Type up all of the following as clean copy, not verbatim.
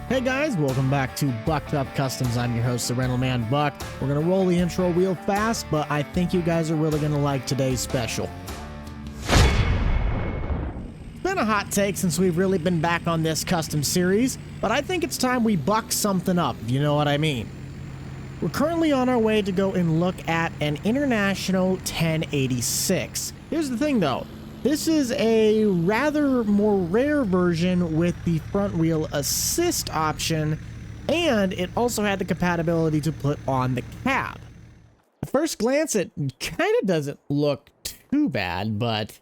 Hey guys, welcome back to Buched Up Customs. I'm your host, the Rental Man Buck. We're going to roll the intro real fast, but I think you guys are really going to like today's special. It's been a hot take since we've really been back on this custom series, but I think it's time we buck something up, if you know what I mean. We're currently on our way to go and look at an International 1086. Here's the thing though. This is a rather more rare version with the front wheel assist option, and it also had the compatibility to put on the cab. At first glance, it kind of doesn't look too bad, but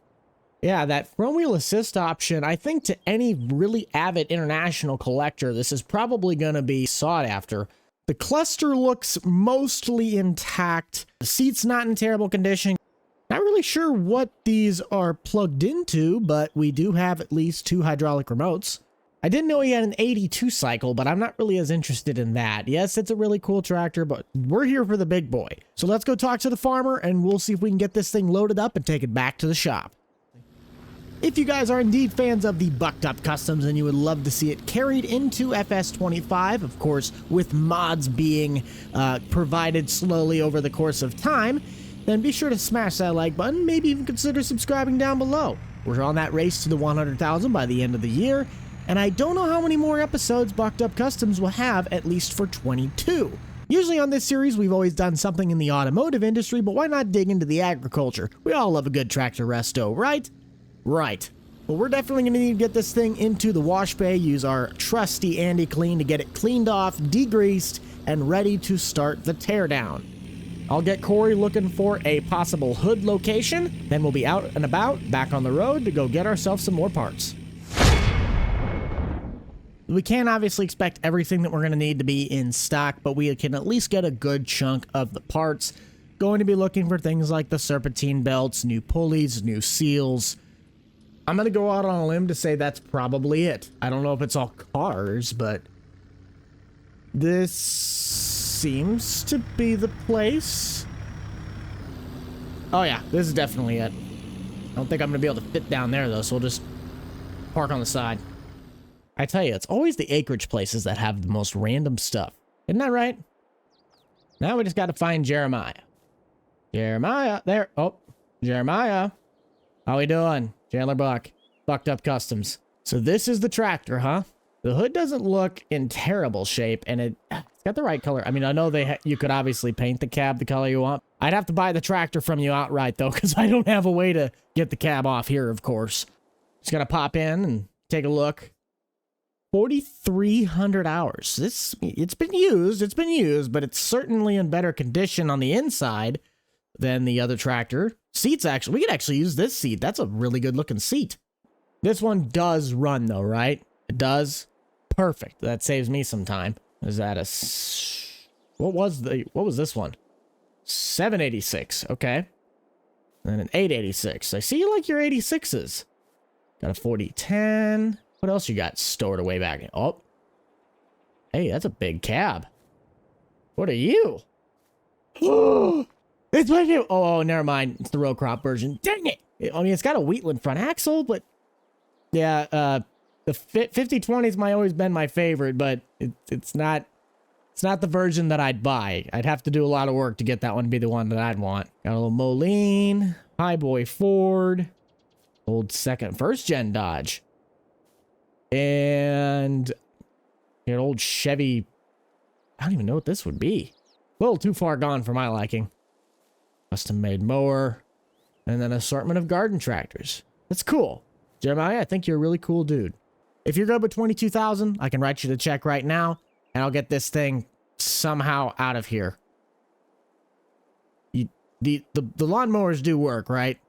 yeah, that front wheel assist option, I think to any really avid international collector, this is probably going to be sought after. The cluster looks mostly intact. The seat's not in terrible condition. Not really sure what these are plugged into, but we do have at least 2 hydraulic remotes. I didn't know he had an 82 cycle, but I'm not really as interested in that. Yes, it's a really cool tractor, but we're here for the big boy. So let's go talk to the farmer, and we'll see if we can get this thing loaded up and take it back to the shop. If you guys are indeed fans of the Buched Up Customs and you would love to see it carried into FS25, of course, with mods being provided slowly over the course of time, then be sure to smash that like button, maybe even consider subscribing down below. We're on that race to the 100,000 by the end of the year, and I don't know how many more episodes Buched Up Customs will have, at least for 22. Usually on this series, we've always done something in the automotive industry, but why not dig into the agriculture? We all love a good tractor resto, right? Right. Well, we're definitely going to need to get this thing into the wash bay, use our trusty Andy Clean to get it cleaned off, degreased, and ready to start the teardown. I'll get Corey looking for a possible hood location, then we'll be out and about, back on the road to go get ourselves some more parts. We can't obviously expect everything that we're going to need to be in stock, but we can at least get a good chunk of the parts. Going to be looking for things like the serpentine belts, new pulleys, new seals. I'm going to go out on a limb to say that's probably it. I don't know if it's all cars, but this seems to be the place. Oh yeah, this is definitely it. I don't think I'm gonna be able to fit down there though, so we'll just park on the side. I tell you, it's always the acreage places that have the most random stuff. Isn't that right? Now we just gotta find Jeremiah. Jeremiah, there. Oh, Jeremiah. How we doing? Chandler Buck, Buched Up Customs. So this is the tractor, huh? The hood doesn't look in terrible shape, and it's got the right color. I mean, I know you could obviously paint the cab the color you want. I'd have to buy the tractor from you outright, though, because I don't have a way to get the cab off here, of course. Just gotta pop in and take a look. 4,300 hours. It's been used, but it's certainly in better condition on the inside than the other tractor. Seats, actually, we could actually use this seat. That's a really good-looking seat. This one does run, though, right? It does. Perfect. That saves me some time. Is that a... What was this one? 786. Okay. And an 886. I see you like your 86s. Got a 4010. What else you got stored away back in? Oh. Hey, that's a big cab. What are you? It's my new... Oh, never mind. It's the row crop version. Dang it! I mean, it's got a Wheatland front axle, but... Yeah, the 5020's always been my favorite, but it's not the version that I'd buy. I'd have to do a lot of work to get that one to be the one that I'd want. Got a little Moline, Highboy Ford, old first gen Dodge, and an old Chevy. I don't even know what this would be. A little too far gone for my liking. Custom made mower, and then an assortment of garden tractors. That's cool. Jeremiah, I think you're a really cool dude. If you're good with 22,000, I can write you the check right now, and I'll get this thing somehow out of here. The lawnmowers do work, right?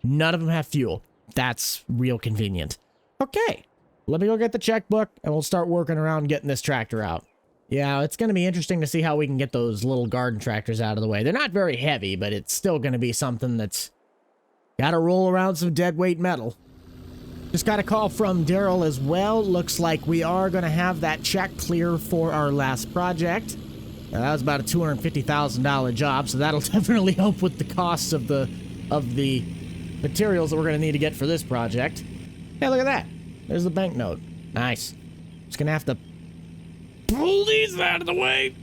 None of them have fuel. That's real convenient. Okay, let me go get the checkbook, and we'll start working around getting this tractor out. Yeah, it's going to be interesting to see how we can get those little garden tractors out of the way. They're not very heavy, but it's still going to be something that's got to roll around some dead weight metal. Just got a call from Daryl as well. Looks like we are going to have that check clear for our last project. Now, that was about a $250,000 job, so that'll definitely help with the costs of the materials that we're going to need to get for this project. Hey, look at that. There's the banknote. Nice. Just going to have to pull these out of the way.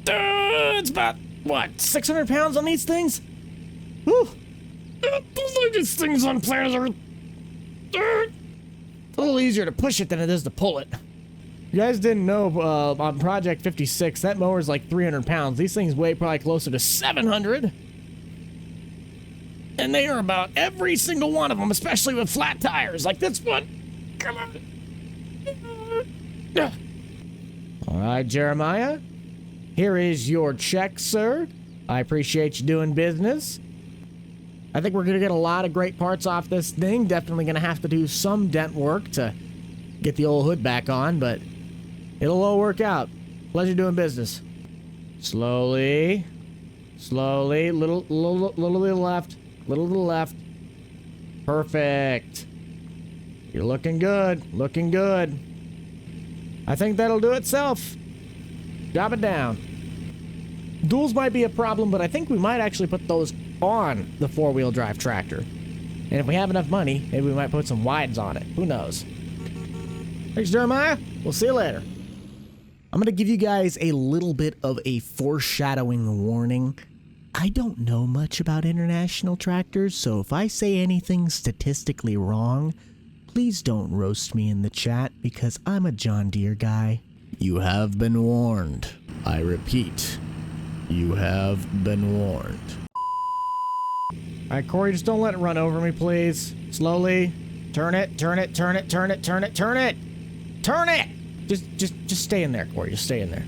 It's about, what, 600 pounds on these things? Whew. These things on planet Earth. It's a little easier to push it than it is to pull it. You guys didn't know, on Project 56, that mower's like 300 pounds. These things weigh probably closer to 700. And they are about every single one of them, especially with flat tires, like this one. Come on. All right, Jeremiah. Here is your check, sir. I appreciate you doing business. I think we're going to get a lot of great parts off this thing. Definitely going to have to do some dent work to get the old hood back on, but it'll all work out. Pleasure doing business. Slowly. Slowly. Little to the left. Little to the left. Perfect. You're looking good. Looking good. I think that'll do itself. Drop it down. Duals might be a problem, but I think we might actually put those on the four-wheel drive tractor. And if we have enough money, maybe we might put some wides on it. Who knows? Thanks, Jeremiah. We'll see you later. I'm going to give you guys a little bit of a foreshadowing warning. I don't know much about international tractors, so if I say anything statistically wrong, please don't roast me in the chat because I'm a John Deere guy. You have been warned. I repeat, you have been warned. All right, Corey, just don't let it run over me, please. Slowly. Turn it, turn it, turn it, turn it, turn it, turn it. Turn it! Just stay in there, Corey. Just stay in there.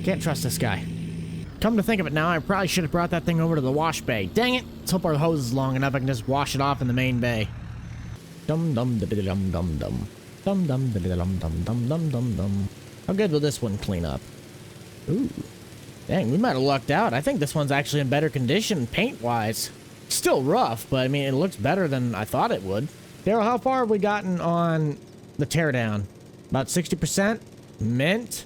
Can't trust this guy. Come to think of it now, I probably should have brought that thing over to the wash bay. Dang it! Let's hope our hose is long enough I can just wash it off in the main bay. Dum dum dum dum dum dum. Dum dum dum dum dum dum dum dum. How good will this one clean up? Ooh. Dang, we might have lucked out. I think this one's actually in better condition paint-wise. Still rough, but I mean, it looks better than I thought it would. Daryl, how far have we gotten on the teardown? About 60%? Mint?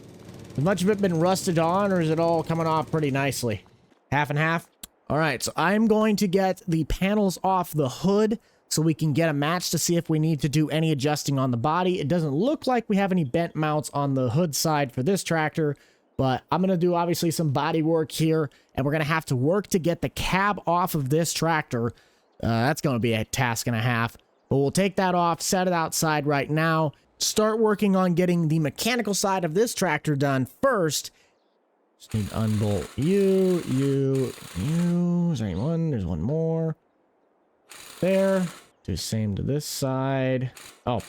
Has much of it been rusted on, or is it all coming off pretty nicely? Half and half? All right, so I'm going to get the panels off the hood so we can get a match to see if we need to do any adjusting on the body. It doesn't look like we have any bent mounts on the hood side for this tractor, but I'm going to do obviously some body work here, and we're going to have to work to get the cab off of this tractor. That's going to be a task and a half, but we'll take that off, set it outside right now, start working on getting the mechanical side of this tractor done first. Just need to unbolt you. Is there anyone? There's one more. There. Do the same to this side. Oh.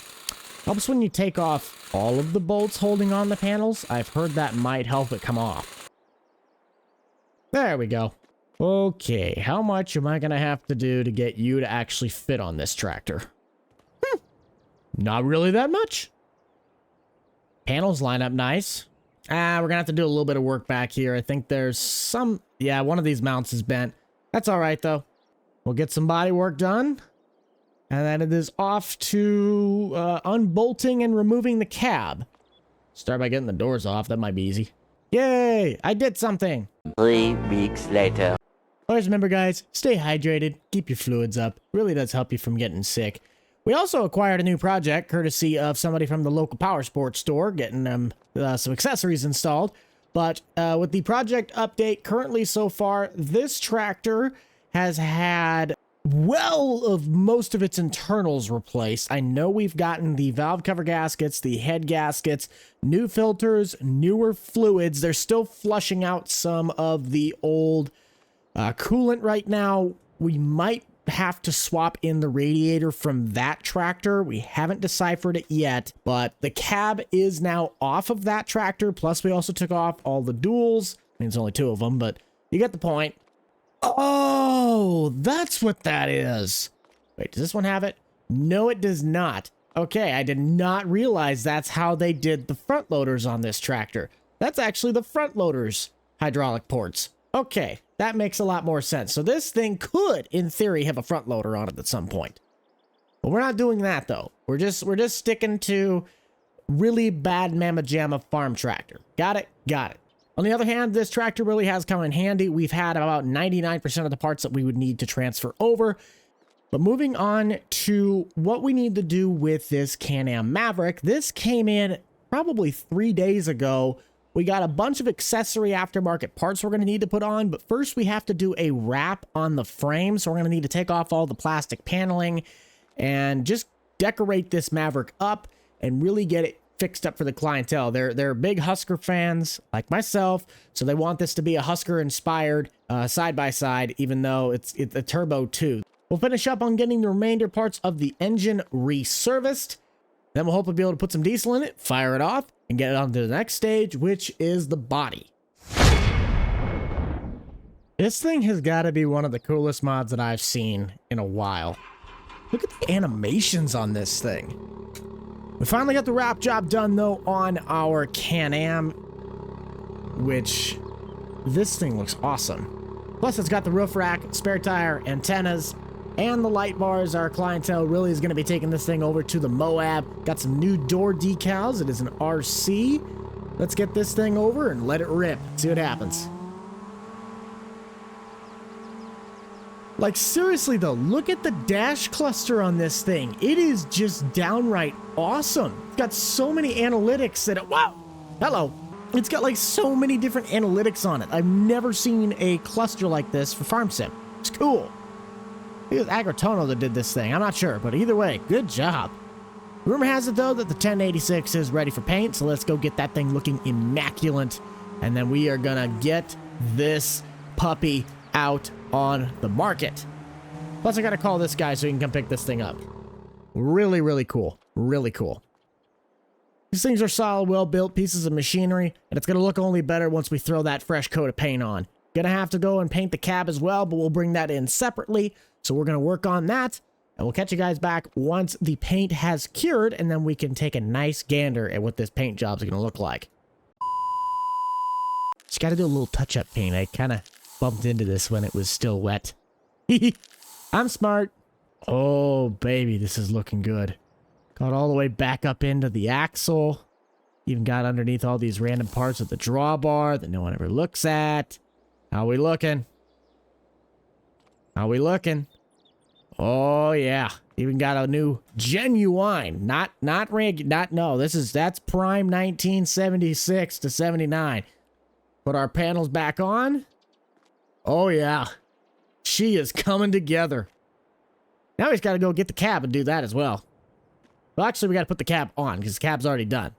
Helps when you take off all of the bolts holding on the panels. I've heard that might help it come off. There we go. Okay, how much am I going to have to do to get you to actually fit on this tractor? Not really that much. Panels line up nice. We're going to have to do a little bit of work back here. I think there's some... Yeah, one of these mounts is bent. That's all right, though. We'll get some body work done. And then it is off to unbolting and removing the cab. Start by getting the doors off. That might be easy. Yay! I did something! 3 weeks later. Always remember, guys, stay hydrated. Keep your fluids up. Really does help you from getting sick. We also acquired a new project, courtesy of somebody from the local power sports store, getting them some accessories installed. But with the project update currently so far, this tractor has had well of most of its internals replaced. I know we've gotten the valve cover gaskets, the head gaskets, new filters, newer fluids. They're still flushing out some of the old coolant right now. We might have to swap in the radiator from that tractor. We haven't deciphered it yet, but the cab is now off of that tractor. Plus, we also took off all the duals. I mean, it's only 2 of them, but you get the point. Oh, that's what that is. Wait, does this one have it? No, it does not. Okay, I did not realize that's how they did the front loaders on this tractor. That's actually the front loaders hydraulic ports. Okay, that makes a lot more sense. So this thing could, in theory, have a front loader on it at some point. But we're not doing that, though. We're just sticking to really bad mamma jamma farm tractor. Got it? Got it. On the other hand, this tractor really has come in handy. We've had about 99% of the parts that we would need to transfer over. But moving on to what we need to do with this Can-Am Maverick, this came in probably 3 days ago. We got a bunch of accessory aftermarket parts we're going to need to put on, but first we have to do a wrap on the frame. So we're going to need to take off all the plastic paneling and just decorate this Maverick up and really get it fixed up for the clientele. They're big Husker fans like myself, so they want this to be a Husker inspired side by side, even though it's a turbo too. We'll finish up on getting the remainder parts of the engine reserviced. Then we'll hopefully be able to put some diesel in it, fire it off, and get it on to the next stage, which is the body. This thing has got to be one of the coolest mods that I've seen in a while. Look at the animations on this thing. We finally got the wrap job done, though, on our Can-Am, which this thing looks awesome. Plus, it's got the roof rack, spare tire, antennas, and the light bars. Our clientele really is going to be taking this thing over to the Moab. Got some new door decals. It is an RC. Let's get this thing over and let it rip. See what happens. Like, seriously, though, look at the dash cluster on this thing. It is just downright awesome. It's got so many analytics that it... Wow! Hello! It's got, like, so many different analytics on it. I've never seen a cluster like this for Farm Sim. It's cool. It was Agritono that did this thing. I'm not sure, but either way, good job. Rumor has it, though, that the 1086 is ready for paint, so let's go get that thing looking immaculate, and then we are gonna get this puppy out on the market. Plus, I gotta call this guy so he can come pick this thing up. Really, really cool. Really cool. These things are solid, well-built pieces of machinery, and it's gonna look only better once we throw that fresh coat of paint on. Gonna have to go and paint the cab as well, but we'll bring that in separately, so we're gonna work on that, and we'll catch you guys back once the paint has cured, and then we can take a nice gander at what this paint job's gonna look like. Just gotta do a little touch-up paint. I kind of bumped into this when it was still wet. I'm smart. Oh, baby, this is looking good. Got all the way back up into the axle. Even got underneath all these random parts of the drawbar that no one ever looks at. How we looking? How we looking? Oh, yeah. Even got a new genuine. That's prime 1976 to 79. Put our panels back on. Oh, yeah. She is coming together. Now he's got to go get the cab and do that as well. Well, actually, we got to put the cab on because the cab's already done.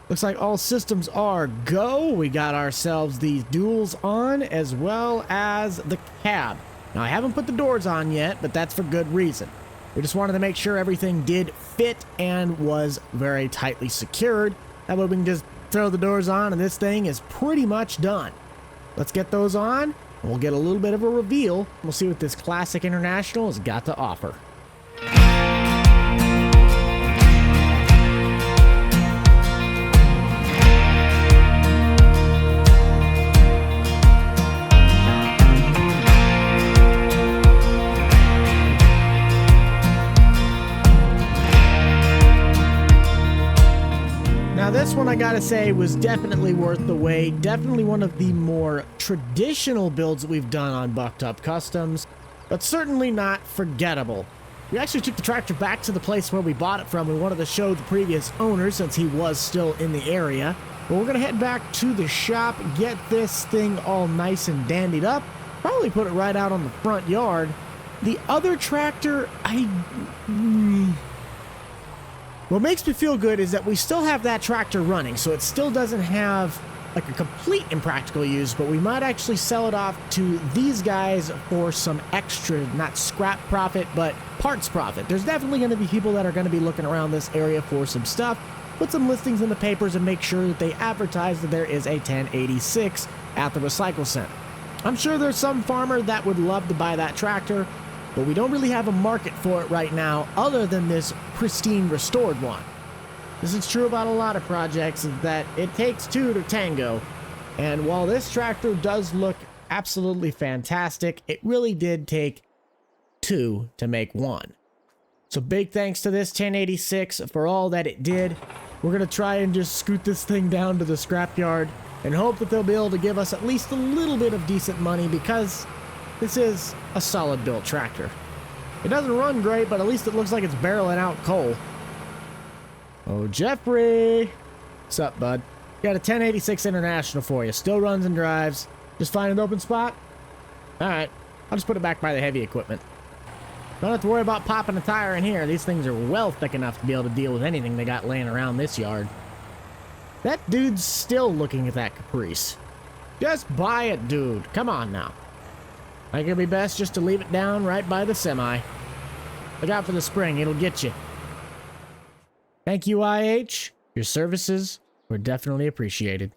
Looks like all systems are go. We got ourselves these duals on as well as the cab. Now, I haven't put the doors on yet, but that's for good reason. We just wanted to make sure everything did fit and was very tightly secured. That way we can just throw the doors on and this thing is pretty much done. Let's get those on, and we'll get a little bit of a reveal. We'll see what this Classic International has got to offer. Now this one, I gotta say, was definitely worth the wait. Definitely one of the more traditional builds that we've done on Buched Up Customs, but certainly not forgettable. We actually took the tractor back to the place where we bought it from. We wanted to show the previous owner since he was still in the area. But we're gonna head back to the shop, get this thing all nice and dandied up, probably put it right out on the front yard. The other tractor, what makes me feel good is that we still have that tractor running, so it still doesn't have like a complete impractical use, but we might actually sell it off to these guys for some extra, not scrap profit, but parts profit. There's definitely going to be people that are going to be looking around this area for some stuff. Put some listings in the papers and make sure that they advertise that there is a 1086 at the recycle center. I'm sure there's some farmer that would love to buy that tractor, but we don't really have a market for it right now other than this pristine restored one. This is true about a lot of projects, is that it takes two to tango. And while this tractor does look absolutely fantastic, it really did take two to make one. So big thanks to this 1086 for all that it did. We're going to try and just scoot this thing down to the scrapyard and hope that they'll be able to give us at least a little bit of decent money, because this is a solid built tractor. It doesn't run great, but at least it looks like it's barreling out coal. Oh, Jeffrey. What's up, bud? Got a 1086 International for you. Still runs and drives. Just find an open spot? Alright. I'll just put it back by the heavy equipment. Don't have to worry about popping a tire in here. These things are well thick enough to be able to deal with anything they got laying around this yard. That dude's still looking at that Caprice. Just buy it, dude. Come on now. I think it'd be best just to leave it down right by the semi. Look out for the spring. It'll get you. Thank you, IH. Your services were definitely appreciated.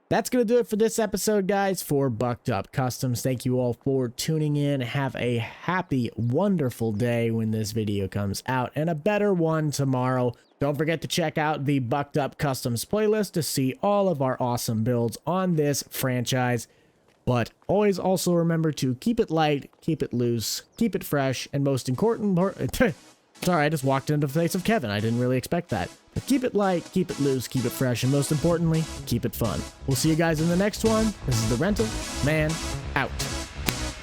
That's going to do it for this episode, guys, for Bucked Up Customs. Thank you all for tuning in. Have a happy, wonderful day when this video comes out, and a better one tomorrow. Don't forget to check out the Bucked Up Customs playlist to see all of our awesome builds on this franchise. But always also remember to keep it light, keep it loose, keep it fresh, and most important... Sorry, I just walked into the face of Kevin. I didn't really expect that. But keep it light, keep it loose, keep it fresh, and most importantly, keep it fun. We'll see you guys in the next one. This is the Rental Man out.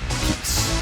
Peace.